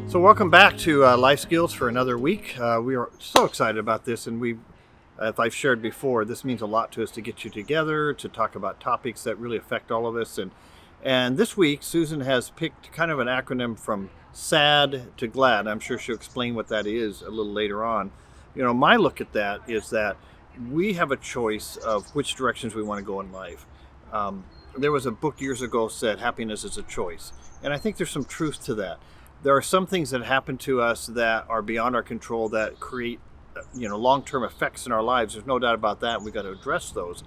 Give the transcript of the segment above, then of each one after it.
So welcome back to Life Skills for another week. We are so excited about this, and as I've shared before, this means a lot to us to get you together to talk about topics that really affect all of us. And this week, Susan has picked kind of an acronym from SAD to GLAD. I'm sure she'll explain what that is a little later on. My look at that is that we have a choice of which directions we want to go in life. There was a book years ago said happiness is a choice, and I think there's some truth to that. There are some things that happen to us that are beyond our control that create long-term effects in our lives. There's no doubt about that. We got to address those.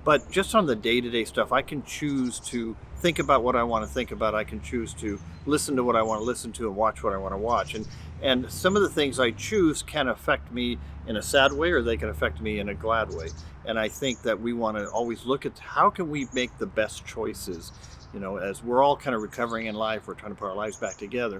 But just on the day-to-day stuff, I can choose to think about what I want to think about. I can choose to listen to what I want to listen to and watch what I want to watch. And some of the things I choose can affect me in a sad way, or they can affect me in a glad way. And I think that we want to always look at how can we make the best choices. As we're all kind of recovering in life, we're trying to put our lives back together.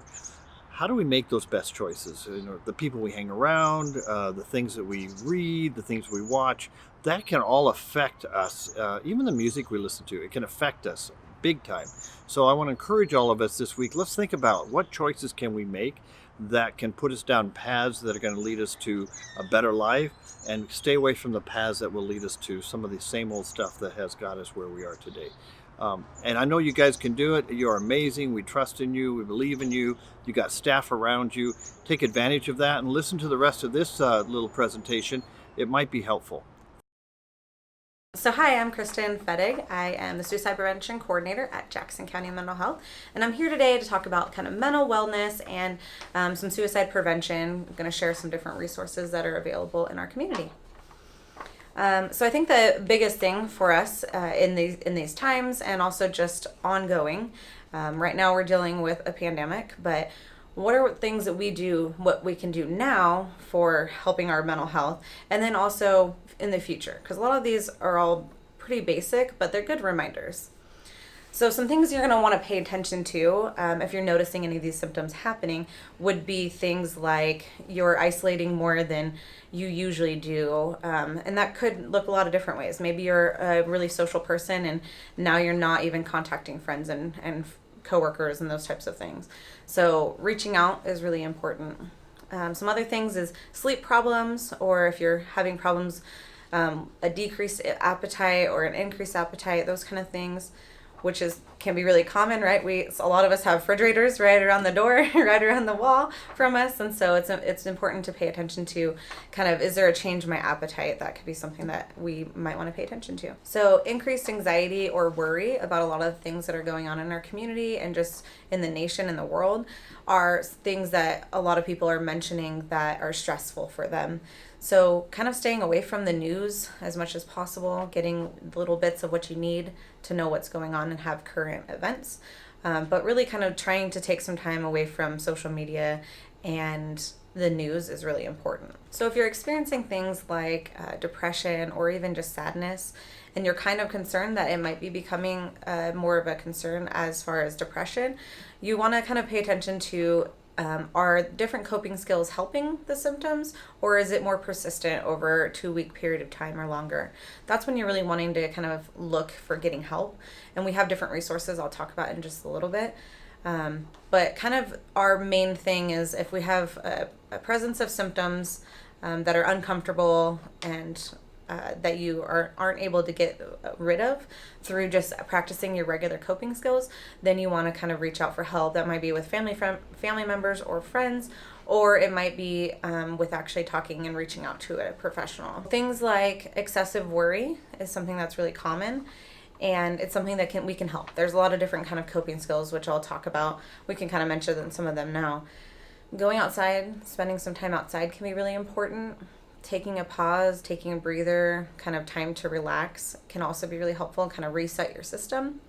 How do we make those best choices? The people we hang around, the things that we read, the things we watch, that can all affect us. Even the music we listen to, it can affect us big time. So I want to encourage all of us this week. Let's think about what choices can we make that can put us down paths that are going to lead us to a better life, and stay away from the paths that will lead us to some of the same old stuff that has got us where we are today. And I know you guys can do it. You're amazing. We trust in you. We believe in you. You got staff around you. Take advantage of that and listen to the rest of this little presentation. It might be helpful. So hi, I'm Kristin Fettig. I am the Suicide Prevention Coordinator at Jackson County Mental Health, and I'm here today to talk about kind of mental wellness and some suicide prevention. I'm going to share some different resources that are available in our community. So I think the biggest thing for us in these times, and also just ongoing, right now we're dealing with a pandemic, but what are things that what we can do now for helping our mental health, and then also in the future? Because a lot of these are all pretty basic, but they're good reminders. So some things you're going to want to pay attention to if you're noticing any of these symptoms happening would be things like you're isolating more than you usually do. And that could look a lot of different ways. Maybe you're a really social person and now you're not even contacting friends and coworkers and those types of things. So reaching out is really important. Some other things is sleep problems, or if you're having problems, a decreased appetite or an increased appetite, those kind of things, which can be really common, right? A lot of us have refrigerators right around the door, right around the wall from us, and so it's important to pay attention to kind of, is there a change in my appetite? That could be something that we might want to pay attention to. So increased anxiety or worry about a lot of the things that are going on in our community and just in the nation and the world are things that a lot of people are mentioning that are stressful for them. So kind of staying away from the news as much as possible, getting little bits of what you need to know what's going on and have current events, but really kind of trying to take some time away from social media and the news is really important. So if you're experiencing things like depression or even just sadness, and you're kind of concerned that it might be becoming more of a concern as far as depression, you want to kind of pay attention to are different coping skills helping the symptoms, or is it more persistent over a 2-week period of time or longer? That's when you're really wanting to kind of look for getting help. And we have different resources I'll talk about in just a little bit. But kind of our main thing is if we have a presence of symptoms that are uncomfortable and that you aren't able to get rid of through just practicing your regular coping skills, then you want to kind of reach out for help. That might be with family members or friends, or it might be with actually talking and reaching out to a professional. Things like excessive worry is something that's really common, and it's something that we can help. There's a lot of different kind of coping skills, which I'll talk about. We can kind of mention some of them now. Going outside, spending some time outside can be really important. Taking a pause, taking a breather, kind of time to relax can also be really helpful and kind of reset your system.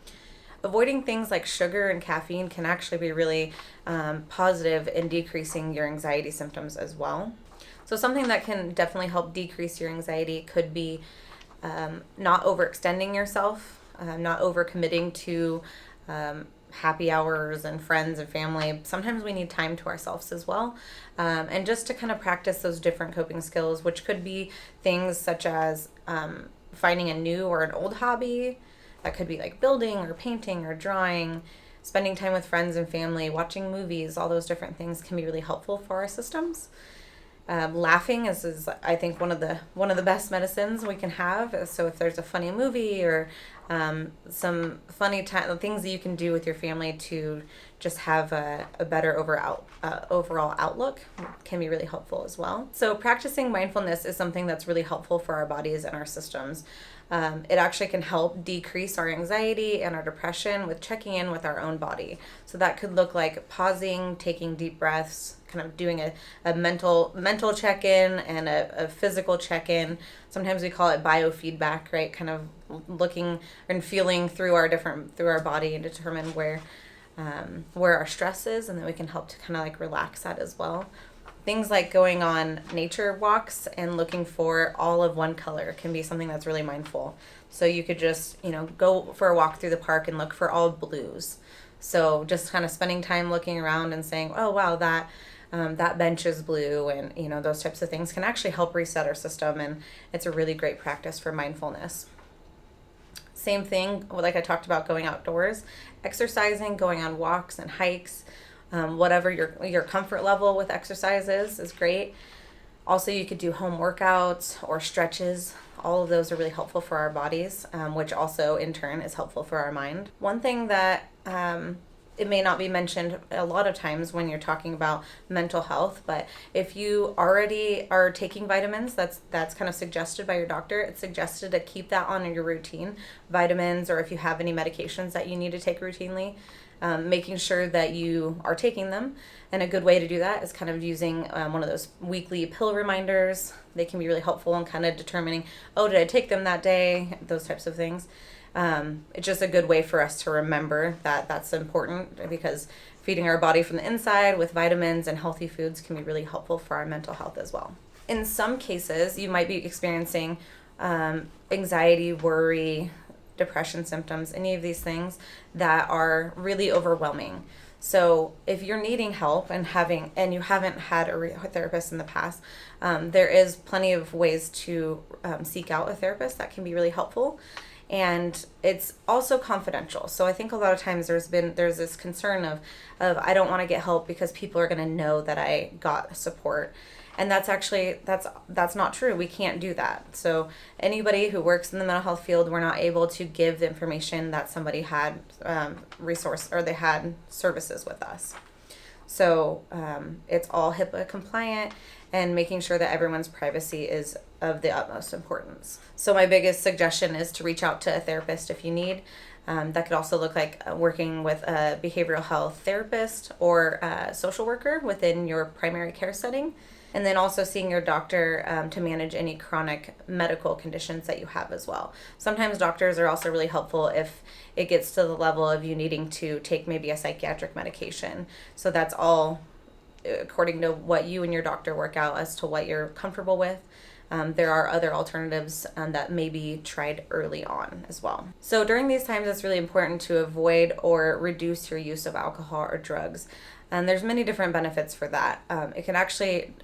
Avoiding things like sugar and caffeine can actually be really positive in decreasing your anxiety symptoms as well. So something that can definitely help decrease your anxiety could be not overextending yourself, not overcommitting to happy hours and friends and family. Sometimes we need time to ourselves as well. And just to kind of practice those different coping skills, which could be things such as finding a new or an old hobby. That could be like building or painting or drawing. spending time with friends and family, watching movies, all those different things can be really helpful for our systems. Laughing is I think one of the best medicines we can have. So if there's a funny movie or some funny things that you can do with your family to just have a better overall outlook can be really helpful as well. So practicing mindfulness is something that's really helpful for our bodies and our systems. It actually can help decrease our anxiety and our depression with checking in with our own body. So that could look like pausing, taking deep breaths, kind of doing a mental check-in and a physical check-in. Sometimes we call it biofeedback, right? Kind of looking and feeling through our body and determine where our stress is, and then we can help to kind of like relax that as well. Things like going on nature walks and looking for all of one color can be something that's really mindful. So you could just, go for a walk through the park and look for all blues. So just kind of spending time looking around and saying, oh, wow, that bench is blue, and, those types of things can actually help reset our system, and it's a really great practice for mindfulness. Same thing, like I talked about, going outdoors, exercising, going on walks and hikes. Whatever your comfort level with exercise is great. Also, you could do home workouts or stretches. All of those are really helpful for our bodies, which also in turn is helpful for our mind. One thing that it may not be mentioned a lot of times when you're talking about mental health, but if you already are taking vitamins, that's kind of suggested by your doctor. It's suggested to keep that on your routine, vitamins, or if you have any medications that you need to take routinely. Making sure that you are taking them. And a good way to do that is kind of using one of those weekly pill reminders. They can be really helpful in kind of determining, oh, did I take them that day? Those types of things. It's just a good way for us to remember that that's important, because feeding our body from the inside with vitamins and healthy foods can be really helpful for our mental health as well. In some cases, you might be experiencing anxiety, worry, depression symptoms, any of these things that are really overwhelming. So if you're needing help and you haven't had a therapist in the past, there is plenty of ways to seek out a therapist that can be really helpful. And it's also confidential. So I think a lot of times there's this concern of I don't want to get help because people are going to know that I got support. And that's not true. We can't do that. So anybody who works in the mental health field, we're not able to give the information that somebody had they had services with us. So it's all HIPAA compliant, and making sure that everyone's privacy is of the utmost importance. So my biggest suggestion is to reach out to a therapist if you need. That could also look like working with a behavioral health therapist or a social worker within your primary care setting. And then also seeing your doctor to manage any chronic medical conditions that you have as well. Sometimes doctors are also really helpful if it gets to the level of you needing to take maybe a psychiatric medication. So that's all according to what you and your doctor work out as to what you're comfortable with. There are other alternatives that may be tried early on as well. So during these times, it's really important to avoid or reduce your use of alcohol or drugs. And there's many different benefits for that.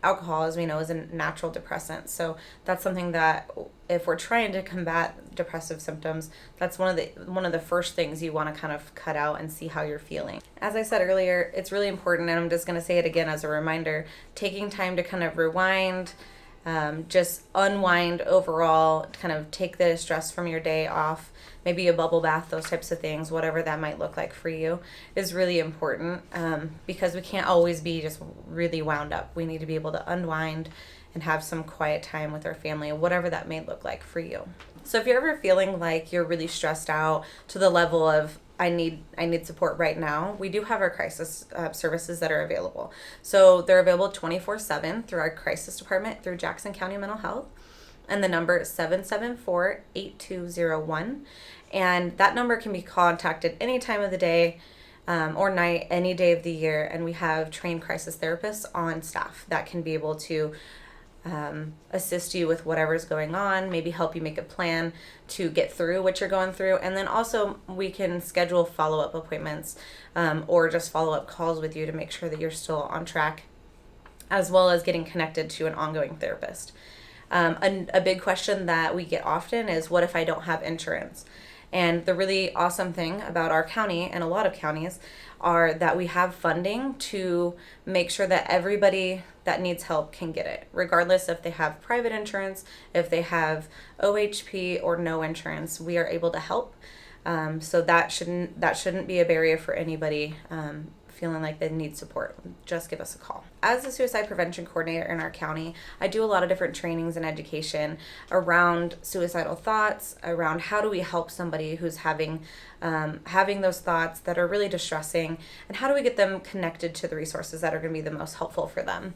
Alcohol, as we know, is a natural depressant. So that's something that if we're trying to combat depressive symptoms, that's one of the first things you want to kind of cut out and see how you're feeling. As I said earlier, it's really important, and I'm just going to say it again as a reminder, taking time to kind of rewind, just unwind overall, kind of take the stress from your day off, maybe a bubble bath, those types of things, whatever that might look like for you, is really important because we can't always be just really wound up. We need to be able to unwind and have some quiet time with our family, whatever that may look like for you. So if you're ever feeling like you're really stressed out to the level of I need support right now, we do have our crisis services that are available. So they're available 24/7 through our crisis department through Jackson County Mental Health. And the number is 774-8201. And that number can be contacted any time of the day or night, any day of the year. And we have trained crisis therapists on staff that can be able to assist you with whatever's going on, maybe help you make a plan to get through what you're going through. And then also we can schedule follow-up appointments or just follow-up calls with you to make sure that you're still on track, as well as getting connected to an ongoing therapist. A big question that we get often is, what if I don't have insurance? And the really awesome thing about our county and a lot of counties are that we have funding to make sure that everybody that needs help can get it, regardless if they have private insurance, if they have OHP or no insurance. We are able to help. So that shouldn't be a barrier for anybody feeling like they need support. Just give us a call. As a suicide prevention coordinator in our county, I do a lot of different trainings and education around suicidal thoughts, around how do we help somebody who's having those thoughts that are really distressing, and how do we get them connected to the resources that are going to be the most helpful for them.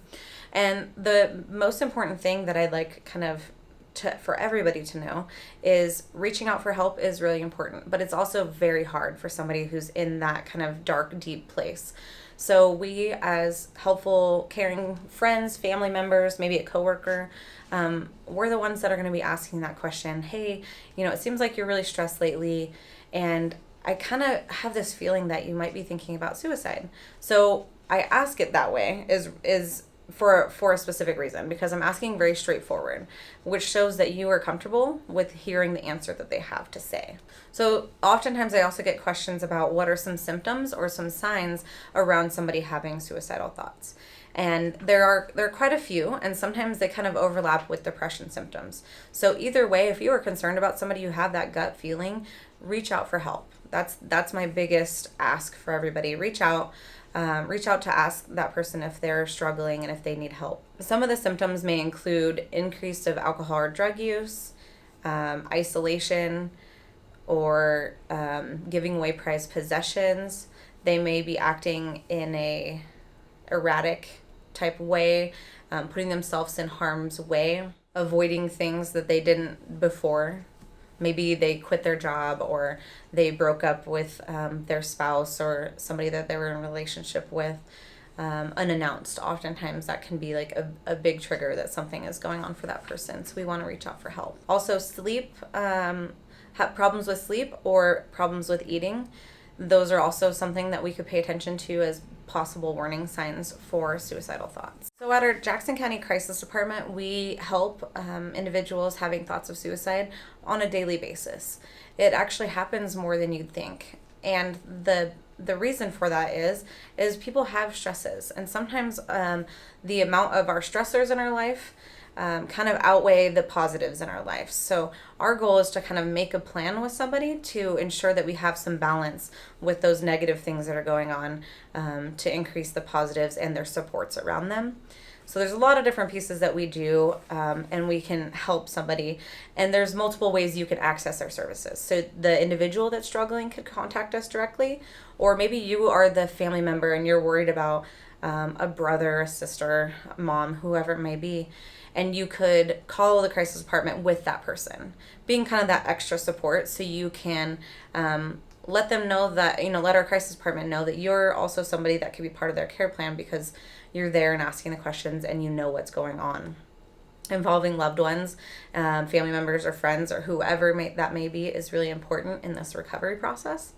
And the most important thing that I'd like for everybody to know is reaching out for help is really important, but it's also very hard for somebody who's in that kind of dark, deep place. So we, as helpful, caring friends, family members, maybe a coworker, we're the ones that are going to be asking that question. Hey, it seems like you're really stressed lately, and I kind of have this feeling that you might be thinking about suicide. So I ask it that way is for a specific reason, because I'm asking very straightforward, which shows that you are comfortable with hearing the answer that they have to say. So oftentimes I also get questions about what are some symptoms or some signs around somebody having suicidal thoughts. And there are quite a few, and sometimes they kind of overlap with depression symptoms. So either way, if you are concerned about somebody, you have that gut feeling, reach out for help. That's my biggest ask for everybody. Reach out to ask that person if they're struggling and if they need help. Some of the symptoms may include increase of alcohol or drug use, isolation, or giving away prized possessions. They may be acting in a erratic type way, putting themselves in harm's way, avoiding things that they didn't before. Maybe they quit their job, or they broke up with their spouse or somebody that they were in a relationship with unannounced. Oftentimes that can be like a big trigger that something is going on for that person. So we want to reach out for help. Also sleep, have problems with sleep or problems with eating. Those are also something that we could pay attention to as possible warning signs for suicidal thoughts. So at our Jackson County Crisis Department, we help individuals having thoughts of suicide on a daily basis. It actually happens more than you'd think. And the reason for that is people have stresses. And sometimes the amount of our stressors in our life kind of outweigh the positives in our life. So our goal is to kind of make a plan with somebody to ensure that we have some balance with those negative things that are going on, to increase the positives and their supports around them. So there's a lot of different pieces that we do, and we can help somebody. And there's multiple ways you can access our services. So the individual that's struggling could contact us directly, or maybe you are the family member and you're worried about a brother, a sister, a mom, whoever it may be. And you could call the crisis department with that person, being kind of that extra support, so you can let them know that, let our crisis department know that you're also somebody that could be part of their care plan, because you're there and asking the questions and you know what's going on. Involving loved ones, family members or friends or whoever that may be is really important in this recovery process.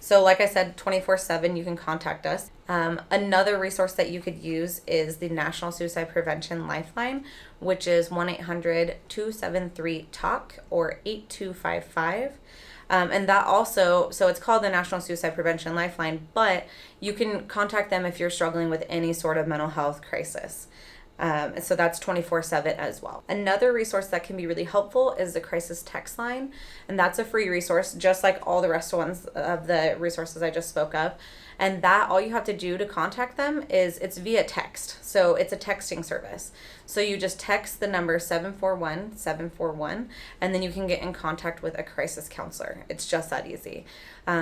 So like I said, 24/7, you can contact us. Another resource that you could use is the National Suicide Prevention Lifeline, which is 1-800-273-TALK or 8255. And that also, so it's called the National Suicide Prevention Lifeline, but you can contact them if you're struggling with any sort of mental health crisis. And so that's 24/7 as well. Another resource that can be really helpful is the crisis text line. And that's a free resource, just like all the rest of the resources I just spoke of. And that, all you have to do to contact them is it's via text. So it's a texting service. So you just text the number 741-741, and then you can get in contact with a crisis counselor. It's just that easy.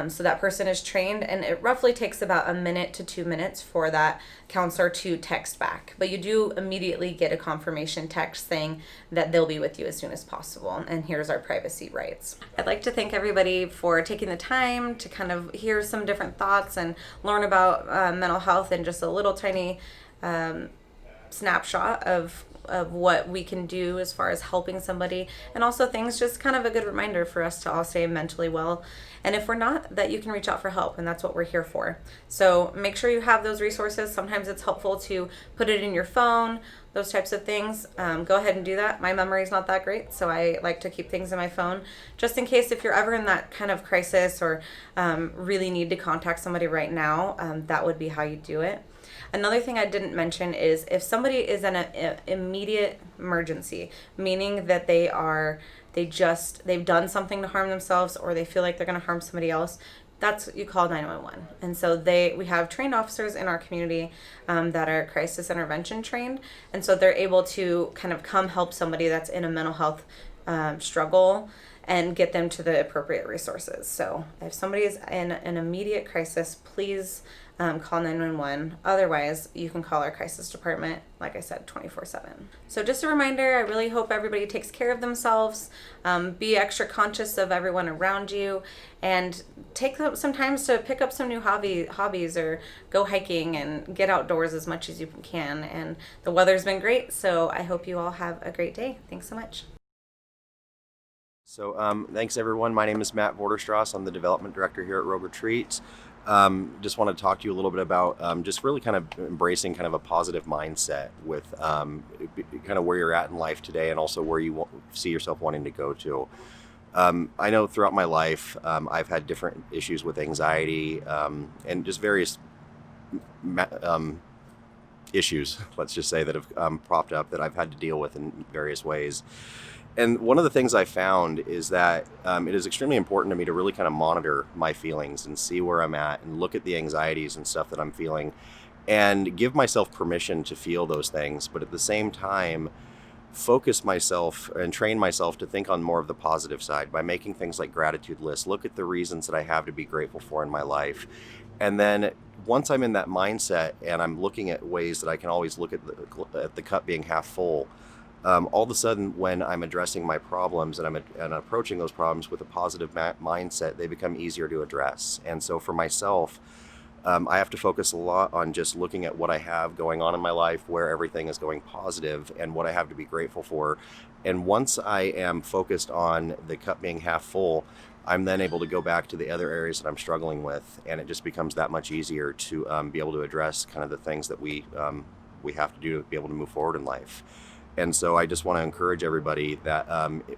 So that person is trained, and it roughly takes about 1 to 2 minutes for that counselor to text back. But you do immediately get a confirmation text saying that they'll be with you as soon as possible, and here's our privacy rights. I'd like to thank everybody for taking the time to kind of hear some different thoughts and learn about mental health in just a little tiny snapshot of of what we can do as far as helping somebody, and also things, just kind of a good reminder for us to all stay mentally well. And if we're not, that you can reach out for help, and that's what we're here for. So make sure you have those resources. Sometimes it's helpful to put it in your phone, those types of things. Go ahead and do that. My memory is not that great, so I like to keep things in my phone just in case if you're ever in that kind of crisis or really need to contact somebody right now. That would be how you do it. Another thing I didn't mention is if somebody is in an immediate emergency, meaning that they've done something to harm themselves, or they feel like they're going to harm somebody else, that's you call 911. And so we have trained officers in our community that are crisis intervention trained, and so they're able to kind of come help somebody that's in a mental health struggle and get them to the appropriate resources. So if somebody is in an immediate crisis, please call 911. Otherwise, you can call our crisis department, like I said, 24/7. So just a reminder, I really hope everybody takes care of themselves. Be extra conscious of everyone around you, and take some time to pick up some new hobbies or go hiking and get outdoors as much as you can. And the weather's been great, so I hope you all have a great day. Thanks so much. So thanks everyone. My name is Matt Vorderstrass. I'm the development director here at Rogue Retreats. Just want to talk to you a little bit about just really kind of embracing kind of a positive mindset with kind of where you're at in life today, and also where you see yourself wanting to go to. I know throughout my life I've had different issues with anxiety and just various issues, let's just say, that have propped up that I've had to deal with in various ways. And one of the things I found is that it is extremely important to me to really kind of monitor my feelings and see where I'm at and look at the anxieties and stuff that I'm feeling and give myself permission to feel those things, but at the same time, focus myself and train myself to think on more of the positive side by making things like gratitude lists, look at the reasons that I have to be grateful for in my life. And then once I'm in that mindset and I'm looking at ways that I can always look at the cup being half full, all of a sudden, when I'm addressing my problems and I'm approaching those problems with a positive mindset, they become easier to address. And so for myself, I have to focus a lot on just looking at what I have going on in my life, where everything is going positive, and what I have to be grateful for. And once I am focused on the cup being half full, I'm then able to go back to the other areas that I'm struggling with, and it just becomes that much easier to be able to address kind of the things that we have to do to be able to move forward in life. And so I just want to encourage everybody that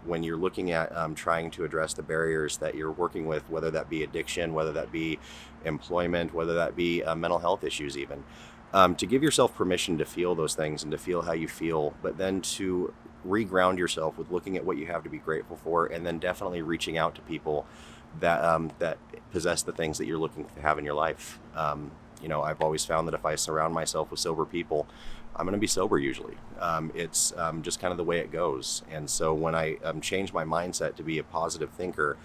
when you're looking at trying to address the barriers that you're working with, whether that be addiction, whether that be employment, whether that be mental health issues even, to give yourself permission to feel those things and to feel how you feel, but then to reground yourself with looking at what you have to be grateful for, and then definitely reaching out to people that possess the things that you're looking to have in your life. I've always found that if I surround myself with sober people, I'm going to be sober usually. It's just kind of the way it goes. And so when I change my mindset to be a positive thinker,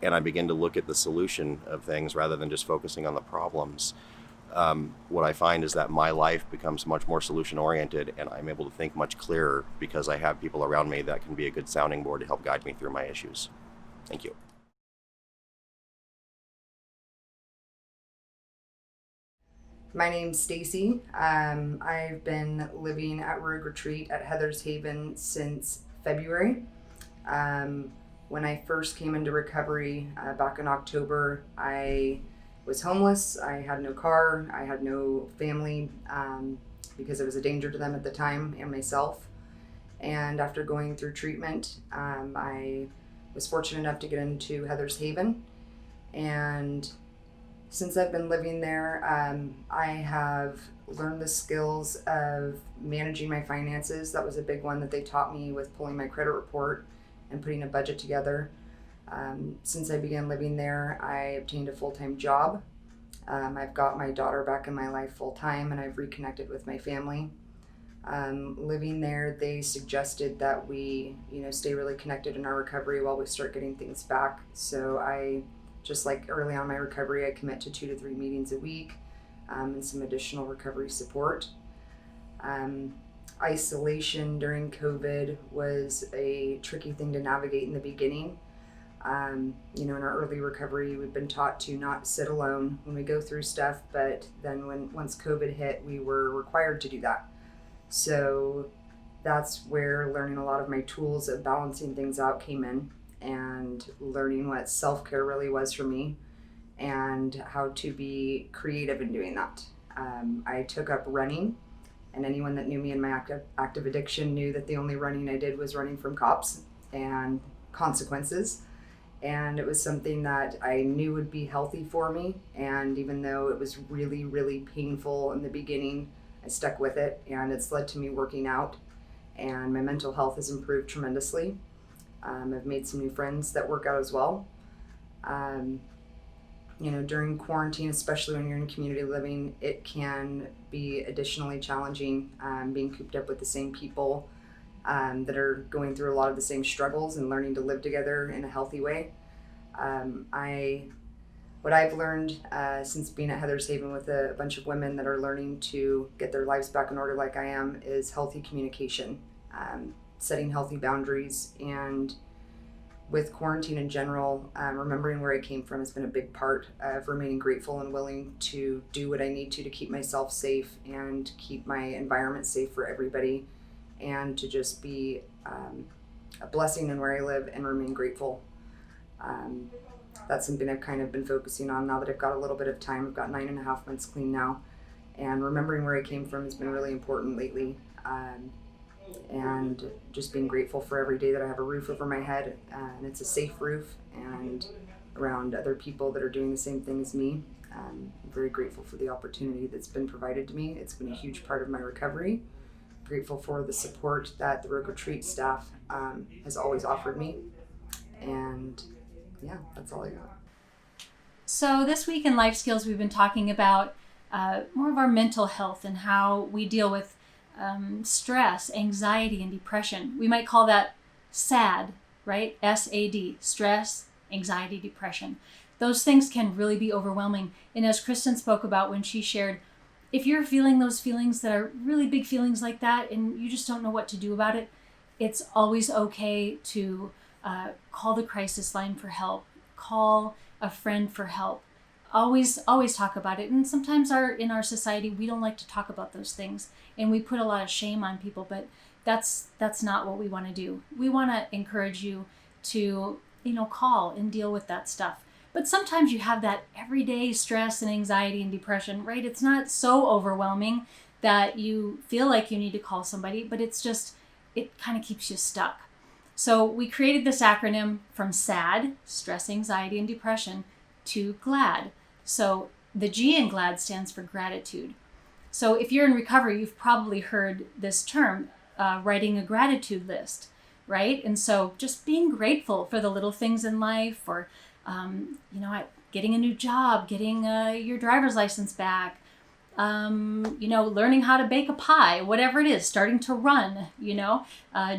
and I begin to look at the solution of things rather than just focusing on the problems, what I find is that my life becomes much more solution oriented, and I'm able to think much clearer because I have people around me that can be a good sounding board to help guide me through my issues. Thank you. My name's Stacy. I've been living at Rogue Retreat at Heather's Haven since February. When I first came into recovery back in October, I was homeless. I had no car. I had no family because it was a danger to them at the time and myself. And after going through treatment, I was fortunate enough to get into Heather's Haven. And since I've been living there, I have learned the skills of managing my finances. That was a big one that they taught me with pulling my credit report and putting a budget together. Since I began living there, I obtained a full-time job. I've got my daughter back in my life full-time, and I've reconnected with my family. Living there, they suggested that we, stay really connected in our recovery while we start getting things back. So just like early on in my recovery, I commit to 2 to 3 meetings a week and some additional recovery support. Isolation during COVID was a tricky thing to navigate in the beginning. In our early recovery, we've been taught to not sit alone when we go through stuff, but then once COVID hit, we were required to do that. So that's where learning a lot of my tools of balancing things out came in, and learning what self-care really was for me and how to be creative in doing that. I took up running, and anyone that knew me in my active addiction knew that the only running I did was running from cops and consequences. And it was something that I knew would be healthy for me. And even though it was really, really painful in the beginning, I stuck with it, and it's led to me working out, and my mental health has improved tremendously. I've made some new friends that work out as well. During quarantine, especially when you're in community living, it can be additionally challenging, being cooped up with the same people that are going through a lot of the same struggles and learning to live together in a healthy way. What I've learned since being at Heather's Haven with a bunch of women that are learning to get their lives back in order like I am is healthy communication, setting healthy boundaries, and with quarantine in general, remembering where I came from has been a big part of remaining grateful and willing to do what I need to keep myself safe and keep my environment safe for everybody, and to just be a blessing in where I live and remain grateful. That's something I've kind of been focusing on now that I've got a little bit of time. I've got 9.5 months clean now, and remembering where I came from has been really important lately. And just being grateful for every day that I have a roof over my head, and it's a safe roof, and around other people that are doing the same thing as me. I'm very grateful for the opportunity that's been provided to me. It's been a huge part of my recovery. Grateful for the support that the Rogue Retreat staff has always offered me. And yeah, that's all I got. So this week in Life Skills, we've been talking about more of our mental health and how we deal with stress, anxiety, and depression. We might call that SAD, right? SAD, stress, anxiety, depression. Those things can really be overwhelming. And as Kristin spoke about when she shared, if you're feeling those feelings that are really big feelings like that and you just don't know what to do about it, it's always okay to call the crisis line for help, call a friend for help. Always talk about it. And sometimes in our society, we don't like to talk about those things, and we put a lot of shame on people, but that's not what we want to do. We want to encourage you to, call and deal with that stuff. But sometimes you have that everyday stress and anxiety and depression, right? It's not so overwhelming that you feel like you need to call somebody, but it kind of keeps you stuck. So we created this acronym from SAD, stress, anxiety, and depression, to GLAD. So the G in GLAD stands for gratitude. So if you're in recovery, you've probably heard this term, writing a gratitude list, right? And so just being grateful for the little things in life, or, getting a new job, getting your driver's license back, learning how to bake a pie, whatever it is, starting to run,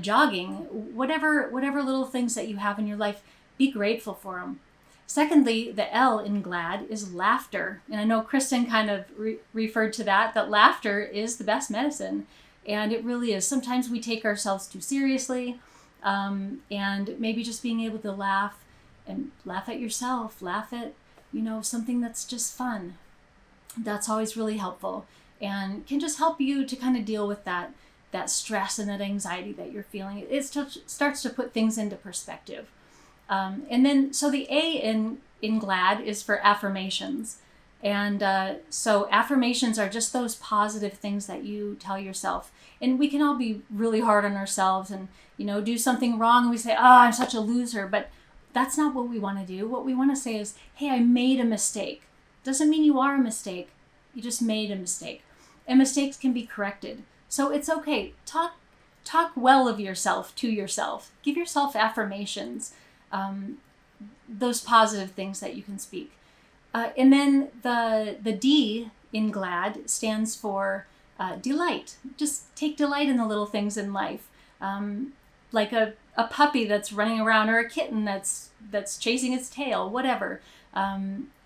jogging, whatever little things that you have in your life, be grateful for them. Secondly, the L in GLAD is laughter. And I know Kristin kind of referred to that laughter is the best medicine. And it really is. Sometimes we take ourselves too seriously, and maybe just being able to laugh at yourself, laugh at, something that's just fun. That's always really helpful and can just help you to kind of deal with that stress and that anxiety that you're feeling. It starts to put things into perspective. And then, so the A in GLAD is for affirmations. And so affirmations are just those positive things that you tell yourself. And we can all be really hard on ourselves and, do something wrong and we say, I'm such a loser. But that's not what we want to do. What we want to say is, hey, I made a mistake. Doesn't mean you are a mistake. You just made a mistake. And mistakes can be corrected. So it's okay. Talk well of yourself to yourself. Give yourself affirmations. Those positive things that you can speak. And then the D in GLAD stands for delight. Just take delight in the little things in life. Like a puppy that's running around, or a kitten that's chasing its tail, whatever.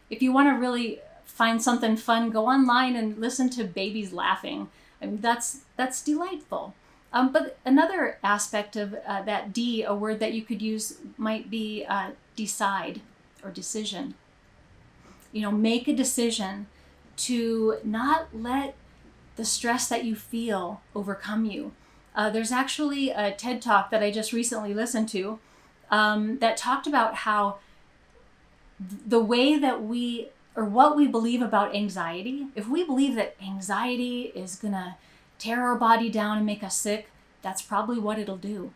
If you want to really find something fun, go online and listen to babies laughing. I mean, that's delightful. But another aspect of that D, a word that you could use might be decide or decision. Make a decision to not let the stress that you feel overcome you. There's actually a TED Talk that I just recently listened to that talked about how the way that we, or what we believe about anxiety, if we believe that anxiety is going to tear our body down and make us sick, that's probably what it'll do.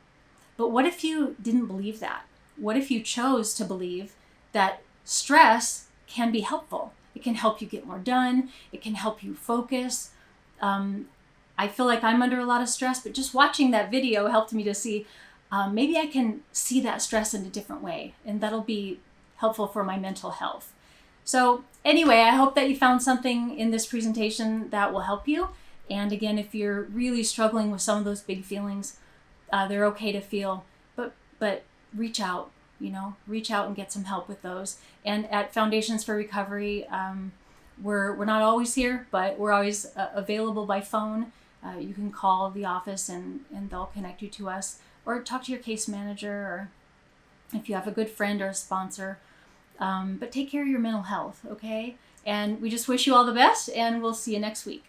But what if you didn't believe that? What if you chose to believe that stress can be helpful? It can help you get more done. It can help you focus. I feel like I'm under a lot of stress, but just watching that video helped me to see maybe I can see that stress in a different way, and that'll be helpful for my mental health. So anyway, I hope that you found something in this presentation that will help you. And again, if you're really struggling with some of those big feelings, they're okay to feel, but reach out, reach out and get some help with those. And at Foundations for Recovery, we're not always here, but we're always available by phone. You can call the office and they'll connect you to us, or talk to your case manager, or if you have a good friend or a sponsor. But take care of your mental health, okay? And we just wish you all the best, and we'll see you next week.